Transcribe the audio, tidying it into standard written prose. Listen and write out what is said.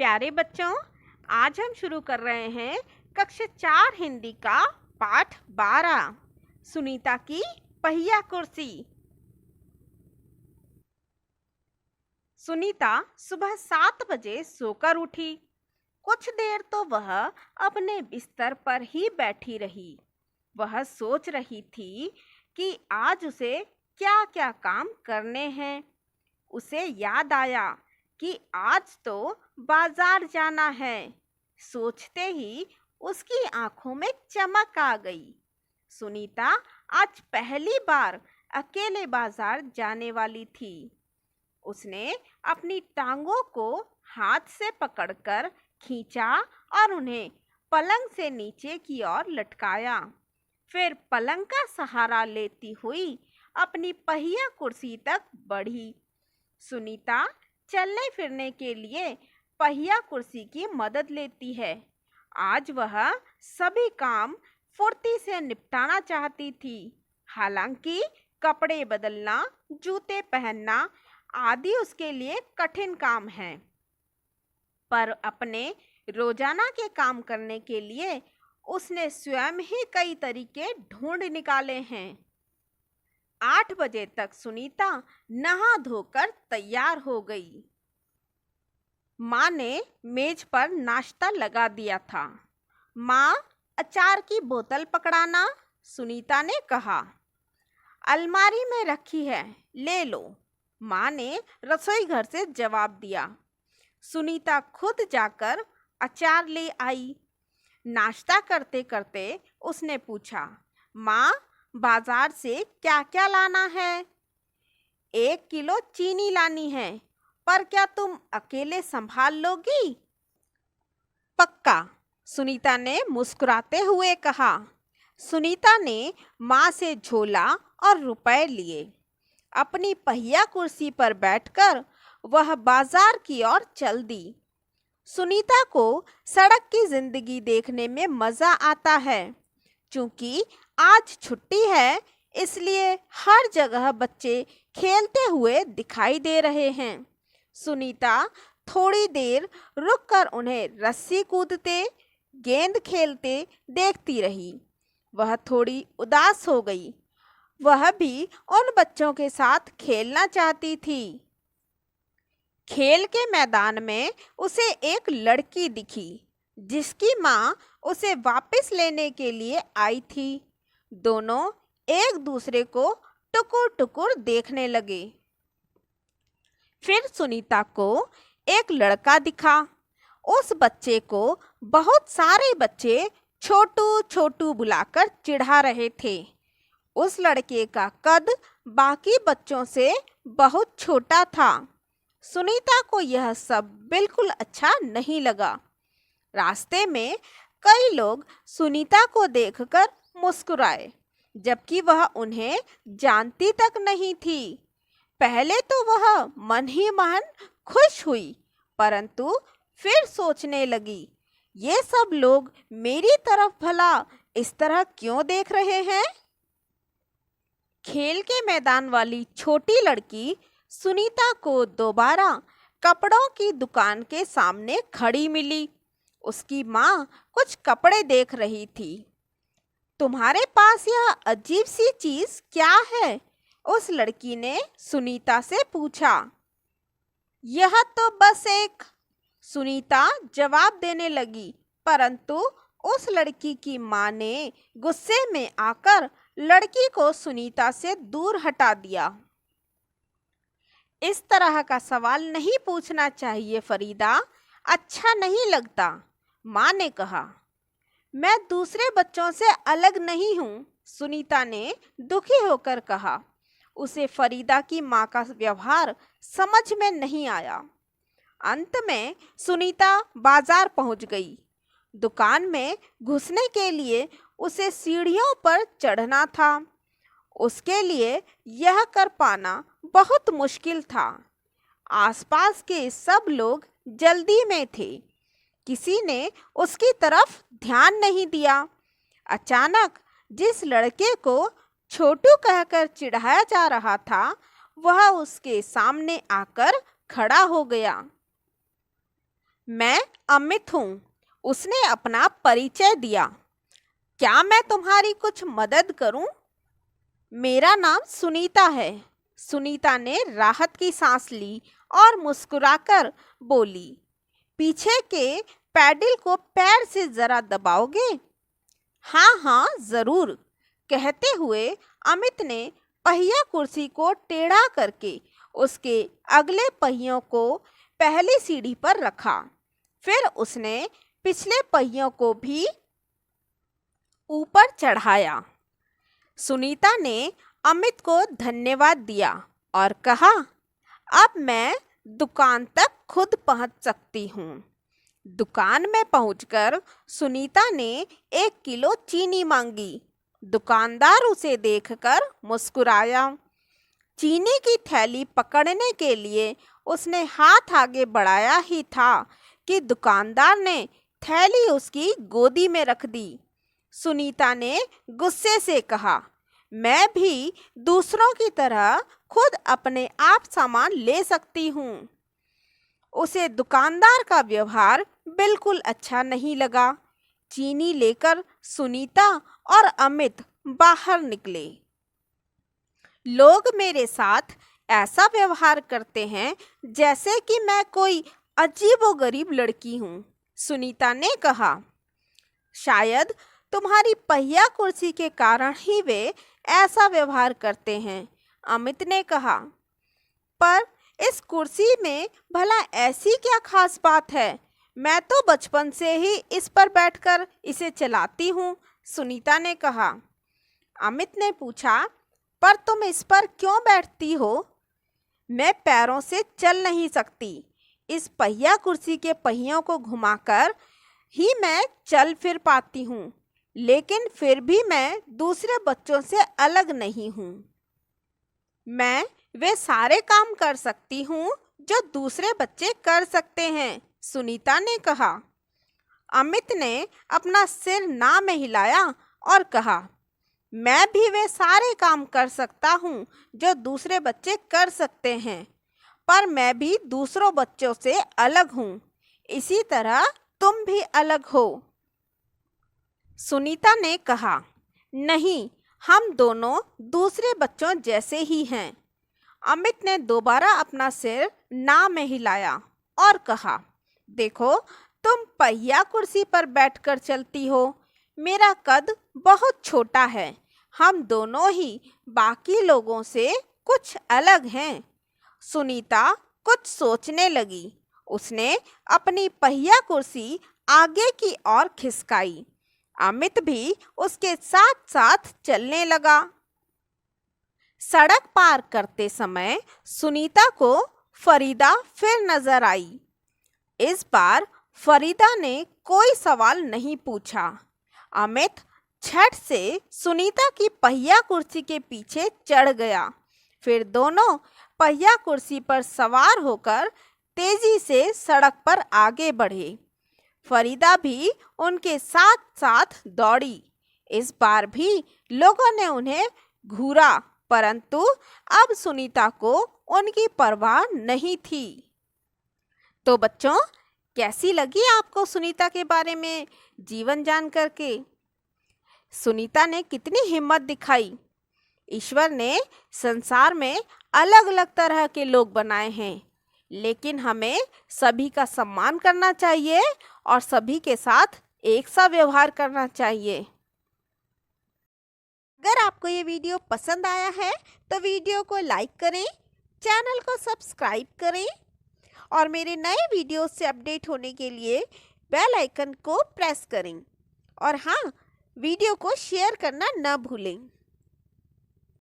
प्यारे बच्चों, आज हम शुरू कर रहे हैं कक्षा 4 हिंदी का पाठ 12 सुनीता की पहिया कुर्सी। सुनीता सुबह 7 बजे सोकर उठी। कुछ देर तो वह अपने बिस्तर पर ही बैठी रही। वह सोच रही थी कि आज उसे क्या-क्या काम करने हैं। उसे याद आया कि आज तो बाजार जाना है। सोचते ही उसकी आंखों में चमक आ गई। सुनीता आज पहली बार अकेले बाजार जाने वाली थी। उसने अपनी टांगों को हाथ से पकड़कर खींचा और उन्हें पलंग से नीचे की ओर लटकाया। फिर पलंग का सहारा लेती हुई अपनी पहिया कुर्सी तक बढ़ी। सुनीता चलने फिरने के लिए पहिया कुर्सी की मदद लेती है। आज वह सभी काम फुर्ती से निपटाना चाहती थी। हालांकि कपड़े बदलना, जूते पहनना आदि उसके लिए कठिन काम है, पर अपने रोजाना के काम करने के लिए उसने स्वयं ही कई तरीके ढूंढ निकाले हैं। 8 बजे तक सुनीता नहा धोकर तैयार हो गई। माँ ने मेज पर नाश्ता लगा दिया था। माँ, अचार की बोतल पकड़ाना, सुनीता ने कहा। अलमारी में रखी है, ले लो, माँ ने रसोई घर से जवाब दिया। सुनीता खुद जाकर अचार ले आई। नाश्ता करते करते उसने पूछा, माँ, बाजार से क्या क्या लाना है? 1 किलो चीनी लानी है, पर क्या तुम अकेले संभाल लोगी? पक्का, सुनीता ने मुस्कुराते हुए कहा। सुनीता ने माँ से झोला और रुपए लिए। अपनी पहिया कुर्सी पर बैठकर वह बाजार की ओर चल दी। सुनीता को सड़क की जिंदगी देखने में मजा आता है। क्योंकि आज छुट्टी है, इसलिए हर जगह बच्चे खेलते हुए दिखाई दे रहे हैं। सुनीता थोड़ी देर रुककर उन्हें रस्सी कूदते, गेंद खेलते देखती रही। वह थोड़ी उदास हो गई। वह भी उन बच्चों के साथ खेलना चाहती थी। खेल के मैदान में उसे एक लड़की दिखी, जिसकी माँ उसे वापस लेने के लिए आई थी। दोनों एक दूसरे को टुकुर टुकुर देखने लगे। फिर सुनीता को एक लड़का दिखा। उस बच्चे को बहुत सारे बच्चे छोटू छोटू बुलाकर चिढ़ा रहे थे। उस लड़के का कद बाकी बच्चों से बहुत छोटा था। सुनीता को यह सब बिल्कुल अच्छा नहीं लगा। रास्ते में कई लोग सुनीता को देखकर मुस्कुराए, जबकि वह उन्हें जानती तक नहीं थी। पहले तो वह मन ही मन खुश हुई, परंतु फिर सोचने लगी, ये सब लोग मेरी तरफ भला इस तरह क्यों देख रहे हैं? खेल के मैदान वाली छोटी लड़की सुनीता को दोबारा कपड़ों की दुकान के सामने खड़ी मिली। उसकी माँ कुछ कपड़े देख रही थी। तुम्हारे पास यह अजीब सी चीज क्या है? उस लड़की ने सुनीता से पूछा। यह तो बस एक, सुनीता जवाब देने लगी, परंतु उस लड़की की माँ ने गुस्से में आकर लड़की को सुनीता से दूर हटा दिया। इस तरह का सवाल नहीं पूछना चाहिए फरीदा, अच्छा नहीं लगता, माँ ने कहा। मैं दूसरे बच्चों से अलग नहीं हूँ, सुनीता ने दुखी होकर कहा। उसे फरीदा की माँ का व्यवहार समझ में नहीं आया। अंत में सुनीता बाजार पहुँच गई। दुकान में घुसने के लिए उसे सीढ़ियों पर चढ़ना था। उसके लिए यह कर पाना बहुत मुश्किल था। आसपास के सब लोग जल्दी में थे। किसी ने उसकी तरफ ध्यान नहीं दिया। अचानक जिस लड़के को छोटू कहकर चिढ़ाया जा रहा था, वह उसके सामने आकर खड़ा हो गया। मैं अमित हूँ। उसने अपना परिचय दिया। क्या मैं तुम्हारी कुछ मदद करूं? मेरा नाम सुनीता है। सुनीता ने राहत की सांस ली और मुस्कुराकर बोली, पीछे के पैडल को पैर से जरा दबाओगे? हाँ हाँ जरूर, कहते हुए अमित ने पहिया कुर्सी को टेढ़ा करके उसके अगले पहियों को पहली सीढ़ी पर रखा। फिर उसने पिछले पहियों को भी ऊपर चढ़ाया। सुनीता ने अमित को धन्यवाद दिया और कहा, अब मैं दुकान तक खुद पहुंच सकती हूँ। दुकान में पहुंचकर सुनीता ने 1 किलो चीनी मांगी। दुकानदार उसे देखकर मुस्कुराया। चीनी की थैली पकड़ने के लिए उसने हाथ आगे बढ़ाया ही था कि दुकानदार ने थैली उसकी गोदी में रख दी। सुनीता ने गुस्से से कहा, मैं भी दूसरों की तरह खुद अपने आप सामान ले सकती हूँ। उसे दुकानदार का व्यवहार बिल्कुल अच्छा नहीं लगा। चीनी लेकर सुनीता और अमित बाहर निकले। लोग मेरे साथ ऐसा व्यवहार करते हैं जैसे कि मैं कोई अजीबोगरीब लड़की हूँ, सुनीता ने कहा। शायद तुम्हारी पहिया कुर्सी के कारण ही वे ऐसा व्यवहार करते हैं, अमित ने कहा। पर इस कुर्सी में भला ऐसी क्या खास बात है? मैं तो बचपन से ही इस पर बैठकर इसे चलाती हूँ, सुनीता ने कहा। अमित ने पूछा, पर तुम इस पर क्यों बैठती हो? मैं पैरों से चल नहीं सकती। इस पहिया कुर्सी के पहियों को घुमाकर ही मैं चल फिर पाती हूँ, लेकिन फिर भी मैं दूसरे बच्चों से अलग नहीं हूँ। मैं वे सारे काम कर सकती हूँ जो दूसरे बच्चे कर सकते हैं, सुनीता ने कहा। अमित ने अपना सिर ना में हिलाया और कहा, मैं भी वे सारे काम कर सकता हूँ जो दूसरे बच्चे कर सकते हैं, पर मैं भी दूसरों बच्चों से अलग हूँ। इसी तरह तुम भी अलग हो। सुनीता ने कहा, नहीं, हम दोनों दूसरे बच्चों जैसे ही हैं। अमित ने दोबारा अपना सिर ना में हिलाया और कहा, देखो, तुम पहिया कुर्सी पर बैठकर चलती हो। मेरा कद बहुत छोटा है। हम दोनों ही बाकी लोगों से कुछ अलग हैं। सुनीता कुछ सोचने लगी। उसने अपनी पहिया कुर्सी आगे की ओर खिसकाई। अमित भी उसके साथ साथ चलने लगा। सड़क पार करते समय सुनीता को फरीदा फिर नजर आई। इस बार फरीदा ने कोई सवाल नहीं पूछा। अमित झट से सुनीता की पहिया कुर्सी के पीछे चढ़ गया। फिर दोनों पहिया कुर्सी पर सवार होकर तेजी से सड़क पर आगे बढ़े। फरीदा भी उनके साथ साथ दौड़ी। इस बार भी लोगों ने उन्हें घूरा, परंतु अब सुनीता को उनकी परवाह नहीं थी। तो बच्चों, कैसी लगी आपको सुनीता के बारे में जीवन जान करके? सुनीता ने कितनी हिम्मत दिखाई। ईश्वर ने संसार में अलग अलग तरह के लोग बनाए हैं, लेकिन हमें सभी का सम्मान करना चाहिए और सभी के साथ एक सा व्यवहार करना चाहिए। अगर आपको ये वीडियो पसंद आया है तो वीडियो को लाइक करें, चैनल को सब्सक्राइब करें और मेरे नए वीडियो से अपडेट होने के लिए बेल आइकन को प्रेस करें। और हाँ, वीडियो को शेयर करना न भूलें।